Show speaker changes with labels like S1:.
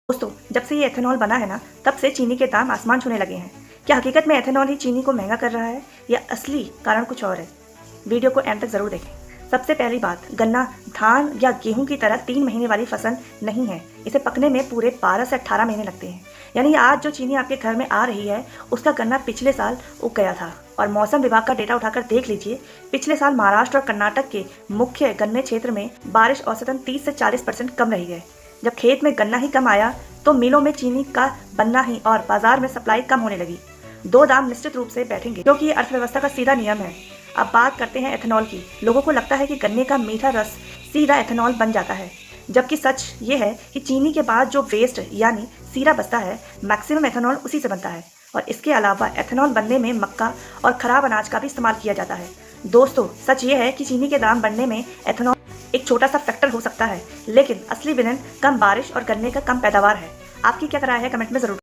S1: दोस्तों, जब से ये एथेनॉल बना है ना, तब से चीनी के दाम आसमान छूने लगे हैं। क्या हकीकत में एथेनॉल ही चीनी को महंगा कर रहा है या असली कारण कुछ और है? वीडियो को एंड तक ज़रूर देखें। सबसे पहली बात, गन्ना धान या गेहूं की तरह 3 महीने वाली फसल नहीं है। इसे पकने में पूरे 12 से 18 महीने लगते हैं। यानी आज जो चीनी आपके घर में आ रही है, उसका गन्ना पिछले साल उग गया था। और मौसम विभाग का डेटा उठाकर देख लीजिए, पिछले साल महाराष्ट्र और कर्नाटक के मुख्य गन्ने क्षेत्र में बारिश औसतन 30 से 40% कम रही है। जब खेत में गन्ना ही कम आया तो मिलों में चीनी का बनना ही और बाजार में सप्लाई कम होने लगी। दो दाम निश्चित रूप से बैठेंगे, क्योंकि ये अर्थव्यवस्था का सीधा नियम है। अब बात करते हैं एथेनॉल की। लोगों को लगता है कि गन्ने का मीठा रस सीधा एथेनॉल बन जाता है, जबकि सच ये है कि चीनी के बाद जो वेस्ट यानी सीरा बचता है, मैक्सिमम एथेनॉल उसी से बनता है। और इसके अलावा एथेनॉल बनने में मक्का और खराब अनाज का भी इस्तेमाल किया जाता है। दोस्तों, सच ये है कि चीनी के दाम बढ़ने में एथेनॉल एक छोटा सा फैक्टर हो सकता है, लेकिन असली विलेन कम बारिश और गन्ने का कम पैदावार है। आपकी क्या राय है, कमेंट में जरूर